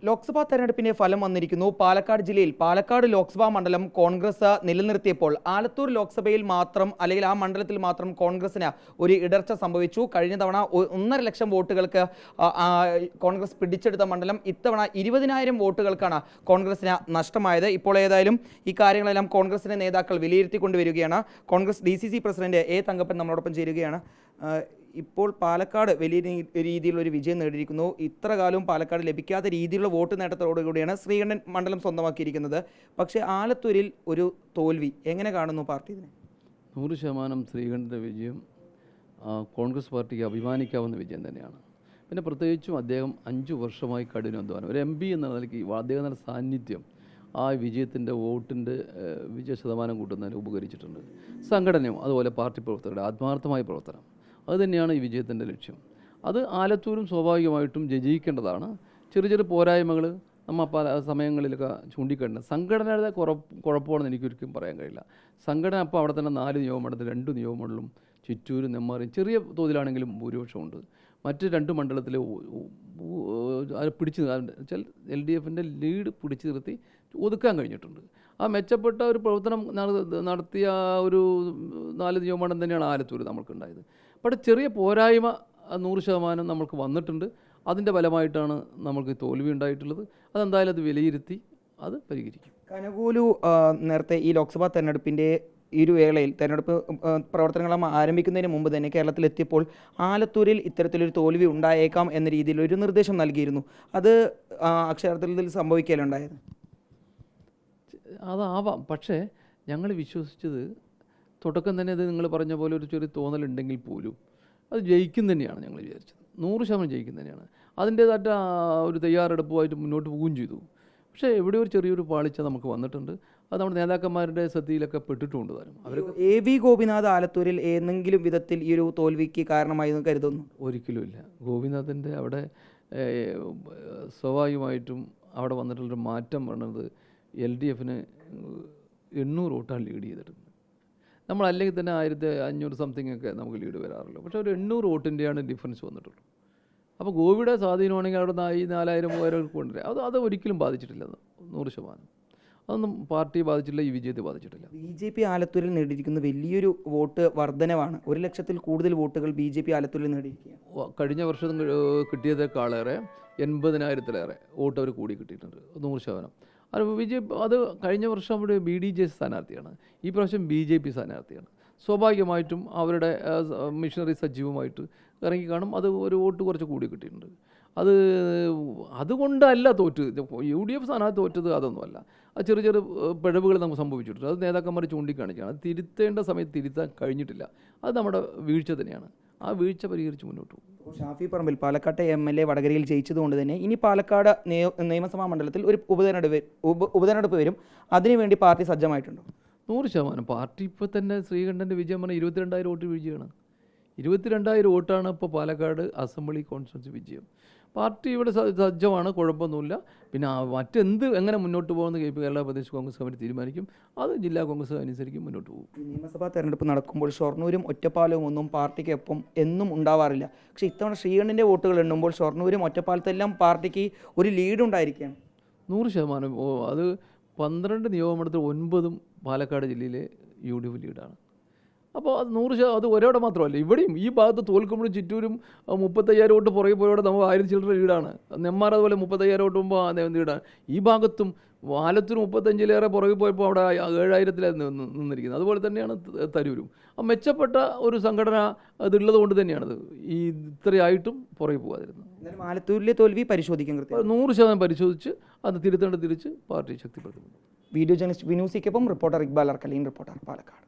ലോക്സഭാ തെരഞ്ഞെടുപ്പിന്റെ ഫലം വന്നിരിക്കുന്നു. പാലക്കാട് ജില്ലയിൽ പാലക്കാട് ലോക്സഭാ മണ്ഡലം കോൺഗ്രസ് നിലനിർത്തിയപ്പോൾ ആലത്തൂർ ലോക്സഭയിൽ മാത്രം അല്ലെങ്കിൽ ആ മണ്ഡലത്തിൽ മാത്രം കോൺഗ്രസിന് ഒരു ഇടർച്ച സംഭവിച്ചു. കഴിഞ്ഞ തവണ 1.5 ലക്ഷം വോട്ടുകൾക്ക് കോൺഗ്രസ് പിടിച്ചെടുത്ത മണ്ഡലം ഇത്തവണ 20,000 വോട്ടുകൾക്കാണ് കോൺഗ്രസിന് നഷ്ടമായത്. ഇപ്പോൾ ഏതായാലും ഈ കാര്യങ്ങളെല്ലാം കോൺഗ്രസിന്റെ നേതാക്കൾ വിലയിരുത്തിക്കൊണ്ടുവരികയാണ്. Congress DCC president A Thankappan നമ്മളോടൊപ്പം ചേരുകയാണ്. ഇപ്പോൾ പാലക്കാട് വലിയ രീതിയിലുള്ള ഒരു വിജയം നേടിയിരിക്കുന്നു. ഇത്ര കാലവും പാലക്കാട് ലഭിക്കാത്ത രീതിയിലുള്ള വോട്ട് നേട്ടത്തോടുകൂടിയാണ് ശ്രീകണ്ഠൻ മണ്ഡലം സ്വന്തമാക്കിയിരിക്കുന്നത്. പക്ഷേ ആലത്തൂരിൽ ഒരു തോൽവി എങ്ങനെ കാണുന്നു പാർട്ടി ഇതിനെ? 100% ശ്രീകണ്ഠൻ്റെ വിജയം കോൺഗ്രസ് പാർട്ടിക്ക് അഭിമാനിക്കാവുന്ന വിജയം തന്നെയാണ്. പിന്നെ പ്രത്യേകിച്ചും അദ്ദേഹം 5 വർഷമായി കഠിനാധ്വാനം, ഒരു MP എന്ന നിലയ്ക്ക് അദ്ദേഹത്തിൻ്റെ സാന്നിധ്യം ആ വിജയത്തിൻ്റെ വോട്ടിൻ്റെ വിജയ ശതമാനം കൂട്ടുന്നതിന് ഉപകരിച്ചിട്ടുണ്ട്. സംഘടനയും അതുപോലെ പാർട്ടി പ്രവർത്തകരുടെ ആത്മാർത്ഥമായ പ്രവർത്തനം അതുതന്നെയാണ് ഈ വിജയത്തിൻ്റെ ലക്ഷ്യം. അത് ആലത്തൂരും സ്വാഭാവികമായിട്ടും ജയിക്കേണ്ടതാണ്. ചെറിയ പോരായ്മകൾ നമ്മൾ പല സമയങ്ങളിലൊക്കെ ചൂണ്ടിക്കാട്ടുന്നത് സംഘടനയുടെ കുഴപ്പമാണെന്ന് എനിക്കൊരിക്കലും പറയാൻ കഴിയില്ല. സംഘടന അപ്പോൾ അവിടെ തന്നെ 4 നിയമമണ്ഡലത്തിൽ 2 നിയമമണ്ഡലം ചിറ്റൂരും നെന്മാറയും ചെറിയ തോതിലാണെങ്കിലും ഭൂരിപക്ഷമുണ്ട്. മറ്റ് 2 മണ്ഡലത്തിൽ പിടിച്ചു വെച്ചാൽ LDFൻ്റെ ലീഡ് പിടിച്ചു നിർത്തി ഒതുക്കാൻ കഴിഞ്ഞിട്ടുണ്ട്. ആ മെച്ചപ്പെട്ട ഒരു പ്രവർത്തനം നടത്തിയ ഒരു 4 നിയമമണ്ഡലം തന്നെയാണ് ആലത്തൂർ നമുക്കുണ്ടായത്. പക്ഷേ ചെറിയ പോരായ്മ 100% നമുക്ക് വന്നിട്ടുണ്ട്. അതിൻ്റെ ഫലമായിട്ടാണ് നമുക്ക് തോൽവി ഉണ്ടായിട്ടുള്ളത്. അതെന്തായാലും അത് വിലയിരുത്തി അത് പരിഹരിക്കും. കനകൂലു നേരത്തെ ഈ ലോക്സഭാ തെരഞ്ഞെടുപ്പിൻ്റെ വേളയിൽ തെരഞ്ഞെടുപ്പ് പ്രവർത്തനങ്ങൾ ആരംഭിക്കുന്നതിന് മുമ്പ് തന്നെ കേരളത്തിലെത്തിയപ്പോൾ ആലത്തൂരിൽ ഇത്തരത്തിലൊരു തോൽവി ഉണ്ടായേക്കാം എന്ന രീതിയിൽ ഒരു നിർദ്ദേശം നൽകിയിരുന്നു. അത് അക്ഷരാർത്ഥത്തിൽ സംഭവിക്കലുണ്ടായത്? അതാവാം. പക്ഷേ ഞങ്ങൾ വിശ്വസിച്ചത് തുടക്കം തന്നെ അത് നിങ്ങൾ പറഞ്ഞ പോലെ ഒരു ചെറിയ തോന്നലുണ്ടെങ്കിൽ പോലും അത് ജയിക്കും തന്നെയാണ് ഞങ്ങൾ വിചാരിച്ചത്. 100% ജയിക്കും തന്നെയാണ്. അതിൻ്റേതായിട്ട് ഒരു തയ്യാറെടുപ്പുമായിട്ട് മുന്നോട്ട് പോവുകയും ചെയ്തു. പക്ഷേ എവിടെ ഒരു ചെറിയൊരു പാളിച്ച നമുക്ക് വന്നിട്ടുണ്ട്. അത് നമ്മുടെ നേതാക്കന്മാരുടെ ശ്രദ്ധയിലൊക്കെ പെട്ടിട്ടുമുണ്ട്. താനും അവർ AV ഗോപിനാഥ് ആലത്തൂരിൽ ഏതെങ്കിലും വിധത്തിൽ ഈ ഒരു തോൽവിക്ക് കാരണമായി എന്ന് കരുതുന്നു? ഒരിക്കലുമില്ല. ഗോപിനാഥിൻ്റെ അവിടെ സ്വാഭാവികമായിട്ടും അവിടെ വന്നിട്ടുള്ളൊരു മാറ്റം പറയുന്നത് LDFന് 800 വോട്ടാണ് ലീഡ് ചെയ്തിട്ടുണ്ട്. നമ്മളല്ലെങ്കിൽ തന്നെ 1500 സംതിങ് ഒക്കെ നമുക്ക് ലീഡ് വരാറുള്ളൂ. പക്ഷേ ഒരു 800 വോട്ടിൻ്റെയാണ് ഡിഫറൻസ് വന്നിട്ടുള്ളൂ. അപ്പോൾ ഗോപിയുടെ സ്വാധീനമാണെങ്കിൽ അവിടെ 4000-3000 കൊണ്ടുവരാം. അത് ഒരിക്കലും ബാധിച്ചിട്ടില്ല. 100% അതൊന്നും പാർട്ടിയെ ബാധിച്ചിട്ടില്ല, ഈ വിജയത്തെ ബാധിച്ചിട്ടില്ല. BJP ആലത്തൂരിൽ നേടിയിരിക്കുന്ന വലിയൊരു വോട്ട് വർധനവാണ്. 1 ലക്ഷത്തിൽ കൂടുതൽ വോട്ടുകൾ BJP ആലത്തൂരിൽ നേടിയിരിക്കുക. കഴിഞ്ഞ വർഷം കിട്ടിയതേക്കാളേറെ 80,000-ലേറെ വോട്ട് അവർ കൂടി കിട്ടിയിട്ടുണ്ട്. 100%. അത് കഴിഞ്ഞ വർഷം അവിടെ BDJ സ്ഥാനാർത്ഥിയാണ്, ഈ പ്രാവശ്യം BJP സ്ഥാനാർത്ഥിയാണ്. സ്വാഭാവികമായിട്ടും അവരുടെ മിഷനറി സജീവമായിട്ട് ഇറങ്ങി കാണും. അത് ഒരു വോട്ട് കുറച്ച് കൂടി കിട്ടിയിട്ടുണ്ട്. അതുകൊണ്ടല്ല തോറ്റത്. UDF സ്ഥാനാർത്ഥി തോറ്റത് അതൊന്നുമല്ല. അത് ചെറിയ പിഴവുകൾ നമുക്ക് സംഭവിച്ചിട്ടുണ്ട്. അത് നേതാക്കന്മാർ ചൂണ്ടിക്കാണിക്കുകയാണ്. അത് തിരുത്തേണ്ട സമയത്ത് തിരുത്താൻ കഴിഞ്ഞിട്ടില്ല. അത് നമ്മുടെ വീഴ്ച തന്നെയാണ്. ആ വീഴ്ച പരിഹരിച്ച് മുന്നോട്ട് പോകും. ഷാഫി പറമ്പിൽ പാലക്കാട്ടെ MLA വടകരയിൽ ജയിച്ചതുകൊണ്ട് തന്നെ ഇനി പാലക്കാട് നിയമസഭാ മണ്ഡലത്തിൽ ഒരു ഉപതെരഞ്ഞെടുപ്പ് വരും. അതിനുവേണ്ടി പാർട്ടി സജ്ജമായിട്ടുണ്ടോ? 100%. പാർട്ടി ഇപ്പോൾ തന്നെ ശ്രീകണ്ഠൻ്റെ വിജയം പറഞ്ഞാൽ 22,000 വോട്ട് വിജയമാണ്. 22,000 വോട്ടാണ് ഇപ്പോൾ പാലക്കാട് അസംബ്ലി കോൺസ്റ്റിറ്റ്യുവൻസി വിജയം. പാർട്ടി ഇവിടെ സജ്ജമാണ്, കുഴപ്പമൊന്നുമില്ല. പിന്നെ എങ്ങനെ മുന്നോട്ട് പോകുമെന്ന് കേരള പ്രദേശ് കോൺഗ്രസ് കമ്മിറ്റി തീരുമാനിക്കും. അത് ജില്ലാ കോൺഗ്രസ് അനുസരിച്ച് മുന്നോട്ട് പോകും. നിയമസഭാ തെരഞ്ഞെടുപ്പ് നടക്കുമ്പോൾ ഷൊർണൂരും ഒറ്റപ്പാലവും ഒന്നും പാർട്ടിക്കൊപ്പം എന്നും ഉണ്ടാവാറില്ല. പക്ഷേ ഇത്തവണ ശ്രീകണ്ഠൻ്റെ വോട്ടുകൾ എണ്ണുമ്പോൾ ഷൊർണൂരും ഒറ്റപ്പാലത്തെല്ലാം പാർട്ടിക്ക് ഒരു ലീഡ് ഉണ്ടായിരിക്കുകയാണ്. 100%. അത് 12 നിയമമണ്ഡലത്തിൽ 9 പാലക്കാട് ജില്ലയിലെ UDF ലീഡാണ്. അപ്പോൾ അത് 100%. അത് ഒരോടെ മാത്രമല്ല, ഇവിടെയും ഈ ഭാഗത്ത് തോൽക്കുമ്പോഴും ചിറ്റൂരും 35,000 വോട്ട് പുറകെ പോയോടെ നമുക്ക് 1000 ചില്ലറ ലീഡാണ്. നെന്മാറ അതുപോലെ 35,000 വോട്ട് മുമ്പ് ലീഡാണ്. ഈ ഭാഗത്തും ആലത്തൂർ 35,000 പുറകെ പോയപ്പോൾ അവിടെ 7,000 നിന്നിരിക്കുന്നത്. അതുപോലെ തന്നെയാണ് തരൂരും. ആ മെച്ചപ്പെട്ട ഒരു സംഘടന അതുള്ളത് കൊണ്ട് തന്നെയാണത് ഈ ഇത്രയായിട്ടും പുറകെ പോകാതിരുന്നത്. ആലത്തൂരിലെ തോൽവി പരിശോധിക്കാൻ 100% പരിശോധിച്ച് അത് തിരിച്ച് പാർട്ടി ശക്തിപ്പെടുത്തുന്നു. വീഡിയോ ജേർണലിസ്റ്റ് വിനു സിക്കൊപ്പം റിപ്പോർട്ടർ ഇക്ബാൽ അർക്കലീൻ, റിപ്പോർട്ടർ പാലക്കാട്.